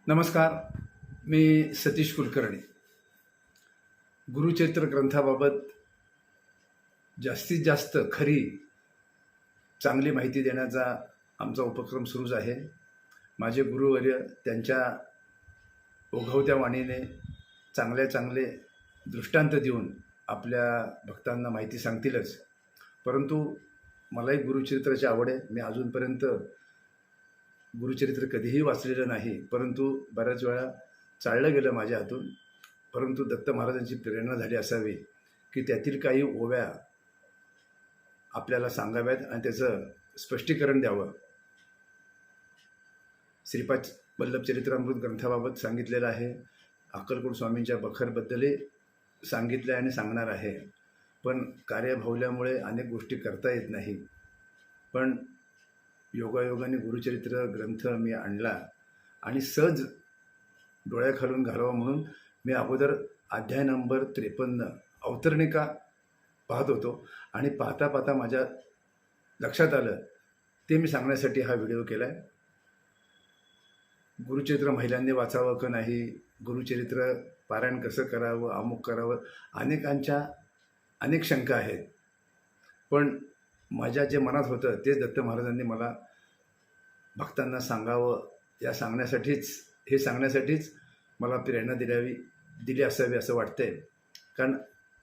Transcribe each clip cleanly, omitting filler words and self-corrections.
नमस्कार. मी सतीश कुलकर्णी. गुरुचरित्र ग्रंथाबाबत जास्तीत जास्त खरी चांगली माहिती देण्याचा आमचा उपक्रम सुरूच आहे. माझे गुरुवर्य त्यांच्या ओघवत्या वाणीने चांगले दृष्टांत देऊन आपल्या भक्तांना माहिती सांगतीलच. परंतु मलाही गुरुचरित्राची आवड आहे. मी अजूनपर्यंत गुरुचरित्र कधीही वाचलेलं नाही, परंतु बऱ्याच वेळा चाललं गेलं माझ्या हातून. परंतु दत्त महाराजांची प्रेरणा झाली असावी की त्यातील काही ओव्या आपल्याला सांगाव्यात आणि त्याचं स्पष्टीकरण द्यावं. श्रीपाद वल्लभ चरित्रामृत ग्रंथाबाबत सांगितलेलं आहे. अक्कलकोट स्वामींच्या बखरबद्दलही सांगितलं आहे आणि सांगणार आहे. पण कार्यभावल्यामुळे अनेक गोष्टी करता येत नाही. पण योगायोगाने गुरुचरित्र ग्रंथ मी आणला आणि सहज डोळ्याखालून घालावा म्हणून मी अगोदर अध्याय नंबर 53 अवतरणिका पाहत होतो आणि पाहता पाहता माझ्या लक्षात आलं ते मी सांगण्यासाठी हा व्हिडिओ केला आहे. गुरुचरित्र महिलांनी वाचावं का नाही, गुरुचरित्र पारायण कसं करावं, अमुक करावं, अनेकांच्या अनेक शंका आहेत. पण माझ्या जे मनात होतं तेच दत्त महाराजांनी मला भक्तांना सांगावं, हे सांगण्यासाठीच मला प्रेरणा दिली असावी असं वाटतंय. कारण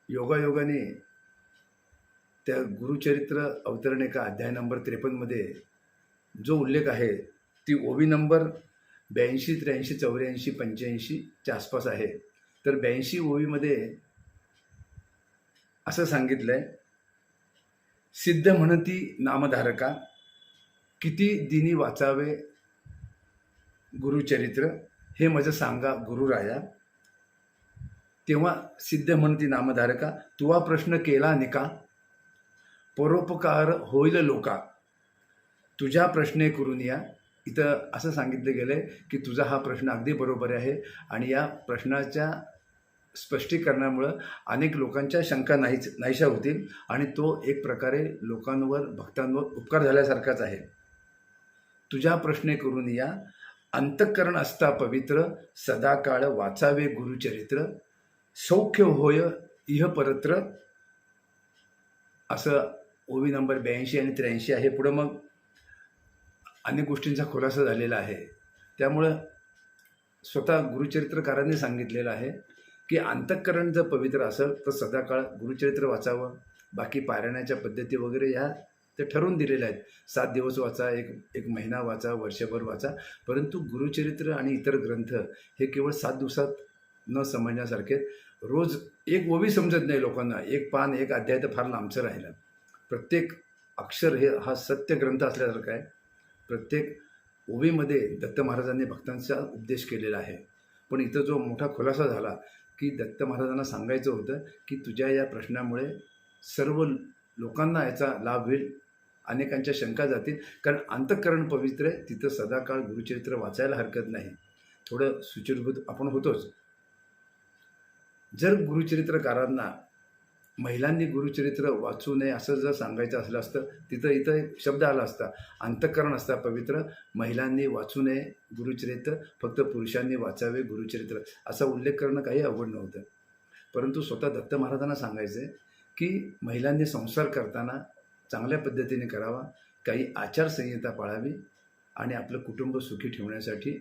योगायोगाने त्या गुरुचरित्र अवतरणिका अध्याय नंबर 53मध्ये जो उल्लेख आहे ती ओवी नंबर 82, 83, 84, 85च्या आसपास आहे. तर 82 ओवीमध्ये असं सांगितलं आहे, सिद्ध म्हणती नामधारका, किती दिनी वाचावे गुरुचरित्र, हे मज सांगा गुरुराया. तेव्हा सिद्ध म्हणती नामधारका, तुवा प्रश्न केला निका, परोपकार होईल लोका, तुझ्या प्रश्ने करून या. इथं असं सांगितलं गेलं आहे की तुझा हा प्रश्न अगदी बरोबर आहे आणि या प्रश्नाच्या स्पष्टीकरणामुळं अनेक लोकांच्या शंका नाहीशा होतील आणि तो एक प्रकारे लोकांवर, भक्तांवर उपकार झाल्यासारखाच आहे. तुझ्या प्रश्ने करून या, अंतःकरण असता पवित्र, सदाकाळ वाचावे गुरुचरित्र, सौख्य होय इह परत्र. असं ओवी नंबर 82 आणि 83 आहे. पुढं मग अनेक गोष्टींचा खुलासा झालेला आहे. त्यामुळं स्वतः गुरुचरित्रकारांनी सांगितलेलं आहे की अंतःकरण जर पवित्र असेल तर सदाकाळ गुरुचरित्र वाचावं. बाकी पारायणाच्या पद्धती वगैरे ह्या ते ठरवून दिलेल्या आहेत. 7 दिवस वाचा, एक महिना वाचा, वर्षभर वाचा. परंतु गुरुचरित्र आणि इतर ग्रंथ हे केवळ 7 दिवसात न समजण्यासारखे. रोज एक ओवी समजत नाही लोकांना, एक पान, एक अध्याय तर फार लांबचं राहिलं. प्रत्येक अक्षर हा सत्य ग्रंथ असल्यासारखं आहे. प्रत्येक ओवीमध्ये दत्त महाराजांनी भक्तांचा उपदेश केलेला आहे. पण इथं जो मोठा खुलासा झाला की दत्त महाराजांना सांगायचं होतं की तुझ्या या प्रश्नामुळे सर्व लोकांना याचा लाभ होईल, अनेकांच्या शंका जातील. कारण अंतःकरण पवित्र आहे, तिथं सदाकाळ गुरुचरित्र वाचायला हरकत नाही. थोडं सुचिरभूत आपण होतोच. जर गुरुचरित्रकारांना महिलांनी गुरुचरित्र वाचू नये असं जर सांगायचं असलं असतं, इथं एक शब्द आला असता, अंतःकरण असता पवित्र, महिलांनी वाचू नये गुरुचरित्र, फक्त पुरुषांनी वाचावे गुरुचरित्र, असा उल्लेख करणं काही अवघड नव्हतं. परंतु स्वतः दत्त महाराजांना सांगायचं आहे की महिलांनी संसार करताना चांगल्या पद्धतीने करावा, काही आचारसंहिता पाळावी आणि आपलं कुटुंब सुखी ठेवण्यासाठी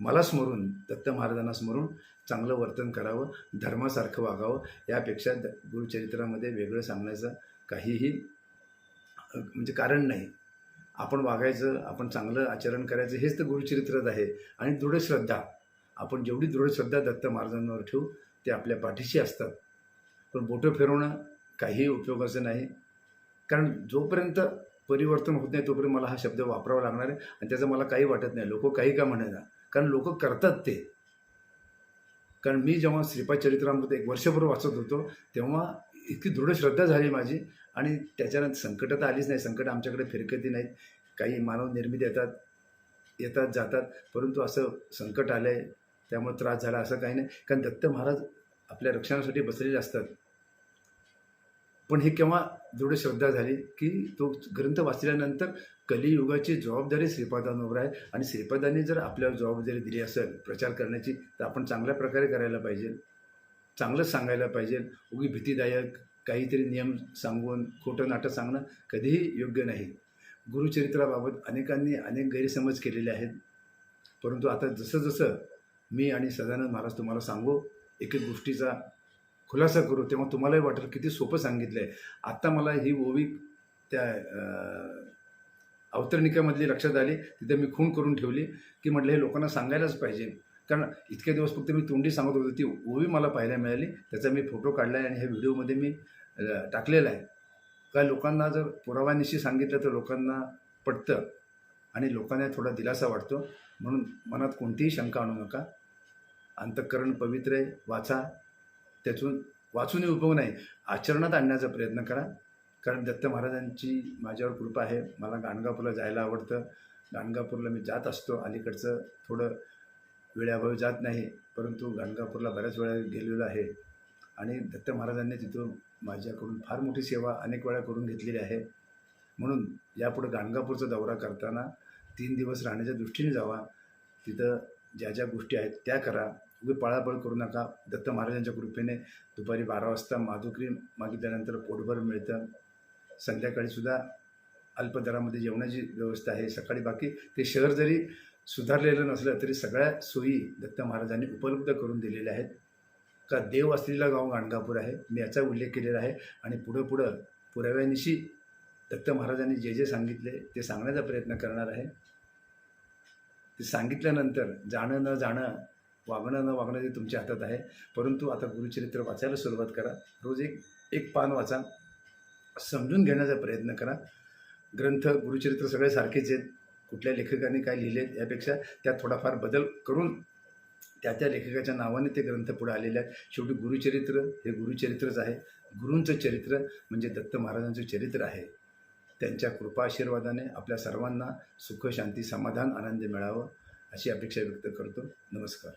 मला स्मरून, दत्त महाराजांना स्मरून चांगलं वर्तन करावं, धर्मासारखं वागावं. यापेक्षा गुरुचरित्रामध्ये वेगळं सांगण्याचं काहीही म्हणजे कारण नाही. आपण वागायचं, आपण चांगलं आचरण करायचं, हेच तर गुरुचरित्रात आहे. आणि दृढ श्रद्धा, आपण जेवढी दृढ श्रद्धा दत्त महाराजांवर ठेवू ते आपल्या पाठीशी असतात. पण बोटं फिरवणं काही उपयोगाचं नाही. कारण जोपर्यंत परिवर्तन होत नाही तोपर्यंत मला हा शब्द वापरावा लागणार आहे आणि त्याचं मला काही वाटत नाही. लोक काही का म्हणेना, कारण लोक करतात ते. कारण मी जेव्हा श्रीपाद चरित्रामृत 1 वर्षभर वाचत होतो तेव्हा इतकी दृढ श्रद्धा झाली माझी आणि त्याच्यानंतर संकटं तर आलीच नाही. संकट आमच्याकडे फिरकती नाहीत. काही मानव निर्मित येतात जातात, परंतु असं संकट आलं आहे त्यामुळे त्रास झाला असं काही नाही. कारण दत्त महाराज आपल्या रक्षणासाठी बसलेले असतात. पण हे केव्हा दृढ श्रद्धा झाली की तो ग्रंथ वाचल्यानंतर कलियुगाची जबाबदारी श्रीपादांवर आहे आणि श्रीपादांनी जर आपल्याला जबाबदारी दिली असेल प्रचार करण्याची तर आपण चांगल्या प्रकारे करायला पाहिजे, चांगलंच सांगायला पाहिजे. उगी भीतीदायक काहीतरी नियम सांगून खोटं नाटं सांगणं कधीही योग्य नाही. गुरुचरित्राबाबत अनेकांनी अनेक गैरसमज केलेले आहेत, परंतु आता जसं जसं मी आणि सदानंद महाराज तुम्हाला सांगू, एक एक गोष्टीचा खुलासा करू, तेव्हा तुम्हालाही वाटेल किती सोपं सांगितलं आहे. आत्ता मला ही ओवी त्या अवतरणिकेमधली लक्षात आली, तिथे मी खूण करून ठेवली की म्हटलं हे लोकांना सांगायलाच पाहिजे. कारण इतके दिवस फक्त मी तोंडी सांगत होतो, ती ओवी मला पाहायला मिळाली, त्याचा मी फोटो काढला आहे आणि ह्या व्हिडिओमध्ये मी टाकलेला आहे. काय लोकांना जर पुराव्यानिशी सांगितलं तर लोकांना पटतं आणि लोकांना थोडा दिलासा वाटतो. म्हणून मनात कोणतीही शंका आणू नका. अंतःकरण पवित्र आहे, वाचा. त्यातून वाचूनही उपयोग नाही, आचरणात आणण्याचा प्रयत्न करा. कारण दत्त महाराजांची माझ्यावर कृपा आहे. मला गाणगापूरला जायला आवडतं. गाणगापूरला मी जात असतो. अलीकडचं थोडं वेळाभावी जात नाही, परंतु गाणगापूरला बऱ्याच वेळा गेलेलो आहे आणि दत्त महाराजांनी तिथून माझ्याकडून फार मोठी सेवा अनेक वेळा करून घेतलेली आहे. म्हणून यापुढे गाणगापूरचा दौरा करताना 3 दिवस राहण्याच्या दृष्टीने जावा. तिथं ज्या ज्या गोष्टी आहेत त्या करा. उगी पळापळ करू नका. दत्त महाराजांच्या कृपेने दुपारी 12 वाजता माधुकरी मागितल्यानंतर पोटभर मिळतं. संध्याकाळीसुद्धा अल्प दरामध्ये जेवणाची व्यवस्था आहे. सकाळी बाकी ते शहर जरी सुधारलेलं नसलं तरी सगळ्या सोयी दत्त महाराजांनी उपलब्ध करून दिलेल्या आहेत. का देव असलेला गाव गाणगापूर आहे, मी याचा उल्लेख केलेला आहे. आणि पुढं पुढं पुराव्यानिशी दत्त महाराजांनी जे जे सांगितले ते सांगण्याचा प्रयत्न करणार आहे. ते सांगितल्यानंतर जाणं न जाणं, वागणं न वागणं ते तुमच्या हातात आहे. परंतु आता गुरुचरित्र वाचायला सुरुवात करा. रोज एक पान वाचा, समजून घेण्याचा प्रयत्न करा. ग्रंथ गुरुचरित्र सगळे सारखेच आहेत. कुठल्या लेखकाने काय लिहिले यापेक्षा त्यात थोडाफार बदल करून त्या लेखकाच्या नावाने ते ग्रंथ पुढे आलेले आहेत. शेवटी गुरुचरित्र हे गुरुचरित्रच आहे. गुरूंचं चरित्र म्हणजे दत्त महाराजांचं चरित्र आहे. त्यांच्या कृपा आशीर्वादाने आपल्या सर्वांना सुख, शांती, समाधान, आनंद मिळावं अशी अपेक्षा व्यक्त करतो. नमस्कार.